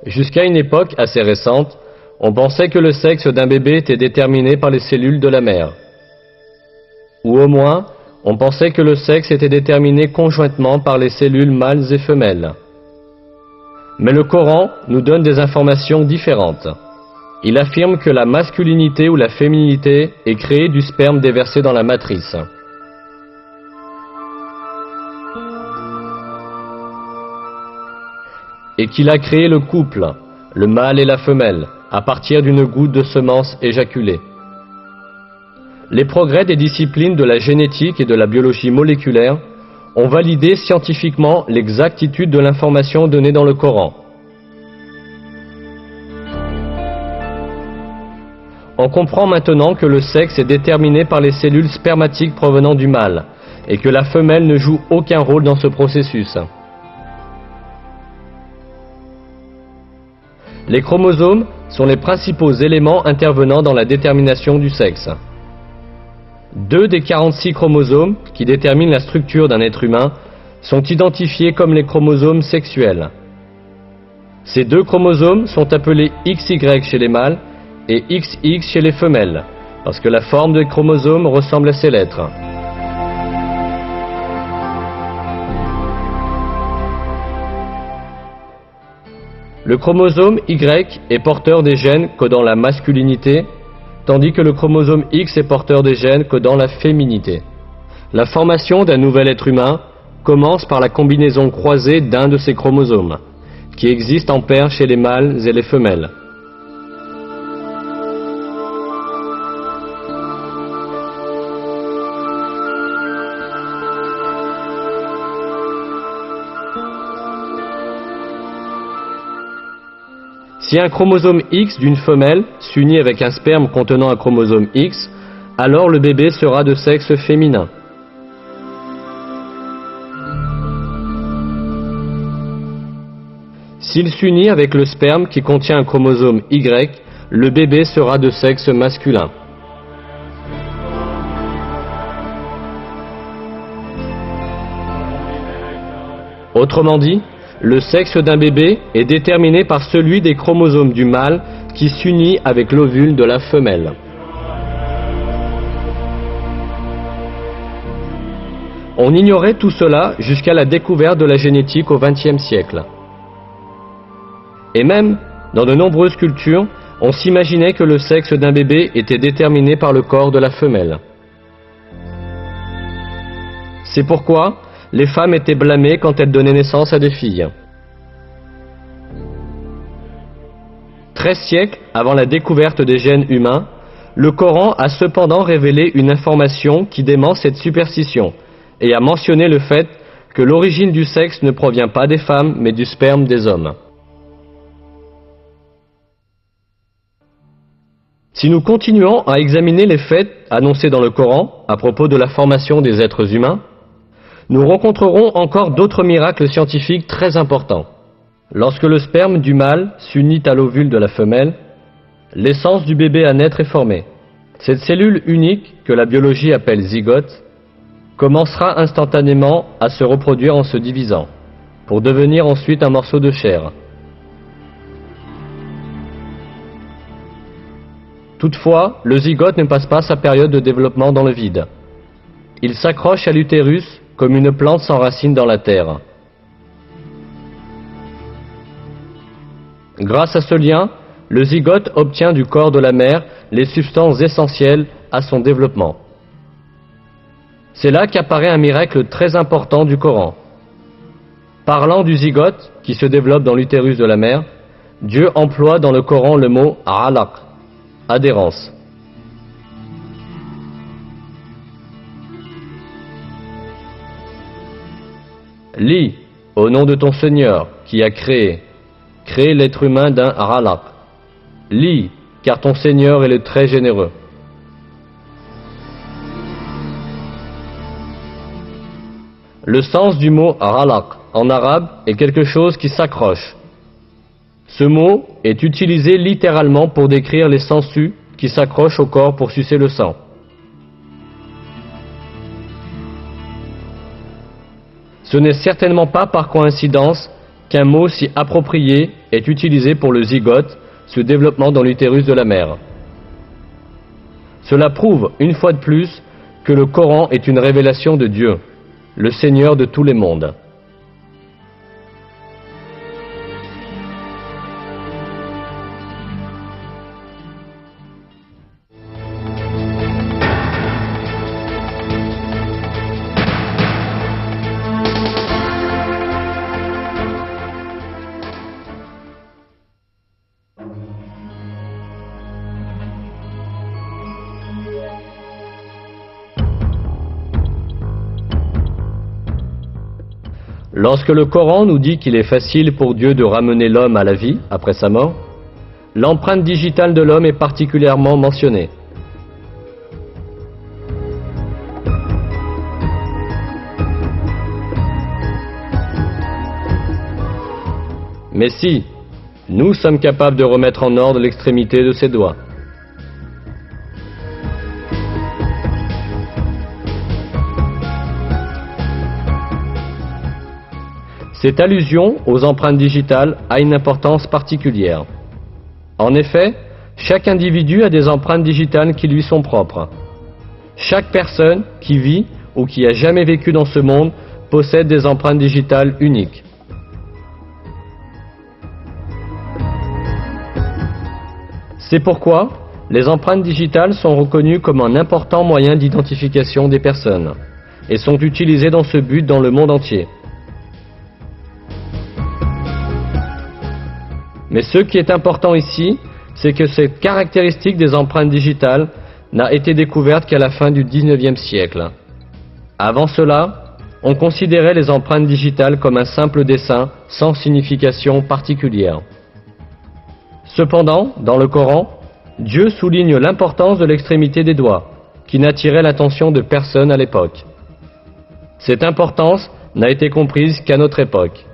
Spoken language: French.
Jusqu'à une époque assez récente, on pensait que le sexe d'un bébé était déterminé par les cellules de la mère. Ou au moins, on pensait que le sexe était déterminé conjointement par les cellules mâles et femelles. Mais le Coran nous donne des informations différentes. Il affirme que la masculinité ou la féminité est créée du sperme déversé dans la matrice. Et qu'il a créé le couple, le mâle et la femelle, à partir d'une goutte de semence éjaculée. Les progrès des disciplines de la génétique et de la biologie moléculaire ont validé scientifiquement l'exactitude de l'information donnée dans le Coran. On comprend maintenant que le sexe est déterminé par les cellules spermatiques provenant du mâle et que la femelle ne joue aucun rôle dans ce processus. Les chromosomes sont les principaux éléments intervenant dans la détermination du sexe. 2 des 46 chromosomes qui déterminent la structure d'un être humain sont identifiés comme les chromosomes sexuels. Ces 2 chromosomes sont appelés XY chez les mâles et XX chez les femelles, parce que la forme des chromosomes ressemble à ces lettres. Le chromosome Y est porteur des gènes codant la masculinité, tandis que le chromosome X est porteur des gènes codant la féminité. La formation d'un nouvel être humain commence par la combinaison croisée d'un de ces chromosomes, qui existe en paire chez les mâles et les femelles. Si un chromosome X d'une femelle s'unit avec un sperme contenant un chromosome X, alors le bébé sera de sexe féminin. S'il s'unit avec le sperme qui contient un chromosome Y, le bébé sera de sexe masculin. Autrement dit, le sexe d'un bébé est déterminé par celui des chromosomes du mâle qui s'unit avec l'ovule de la femelle. On ignorait tout cela jusqu'à la découverte de la génétique au XXe siècle. Et même, dans de nombreuses cultures, on s'imaginait que le sexe d'un bébé était déterminé par le corps de la femelle. C'est pourquoi les femmes étaient blâmées quand elles donnaient naissance à des filles. 13 siècles avant la découverte des gènes humains, le Coran a cependant révélé une information qui dément cette superstition et a mentionné le fait que l'origine du sexe ne provient pas des femmes mais du sperme des hommes. Si nous continuons à examiner les faits annoncés dans le Coran à propos de la formation des êtres humains, nous rencontrerons encore d'autres miracles scientifiques très importants. Lorsque le sperme du mâle s'unit à l'ovule de la femelle, l'essence du bébé à naître est formée. Cette cellule unique, que la biologie appelle zygote, commencera instantanément à se reproduire en se divisant, pour devenir ensuite un morceau de chair. Toutefois, le zygote ne passe pas sa période de développement dans le vide. Il s'accroche à l'utérus comme une plante s'enracine dans la terre. Grâce à ce lien, le zygote obtient du corps de la mère les substances essentielles à son développement. C'est là qu'apparaît un miracle très important du Coran. Parlant du zygote qui se développe dans l'utérus de la mère, Dieu emploie dans le Coran le mot « alaq », adhérence. Lis, au nom de ton Seigneur, qui a créé l'être humain d'un alaq. Lis, car ton Seigneur est le très généreux. Le sens du mot alaq en arabe est quelque chose qui s'accroche. Ce mot est utilisé littéralement pour décrire les sangsues qui s'accrochent au corps pour sucer le sang. Ce n'est certainement pas par coïncidence qu'un mot si approprié est utilisé pour le zygote, ce développement dans l'utérus de la mère. Cela prouve, une fois de plus, que le Coran est une révélation de Dieu, le Seigneur de tous les mondes. Lorsque le Coran nous dit qu'il est facile pour Dieu de ramener l'homme à la vie après sa mort, l'empreinte digitale de l'homme est particulièrement mentionnée. Mais si, nous sommes capables de remettre en ordre l'extrémité de ses doigts. Cette allusion aux empreintes digitales a une importance particulière. En effet, chaque individu a des empreintes digitales qui lui sont propres. Chaque personne qui vit ou qui a jamais vécu dans ce monde possède des empreintes digitales uniques. C'est pourquoi les empreintes digitales sont reconnues comme un important moyen d'identification des personnes et sont utilisées dans ce but dans le monde entier. Mais ce qui est important ici, c'est que cette caractéristique des empreintes digitales n'a été découverte qu'à la fin du XIXe siècle. Avant cela, on considérait les empreintes digitales comme un simple dessin sans signification particulière. Cependant, dans le Coran, Dieu souligne l'importance de l'extrémité des doigts, qui n'attirait l'attention de personne à l'époque. Cette importance n'a été comprise qu'à notre époque.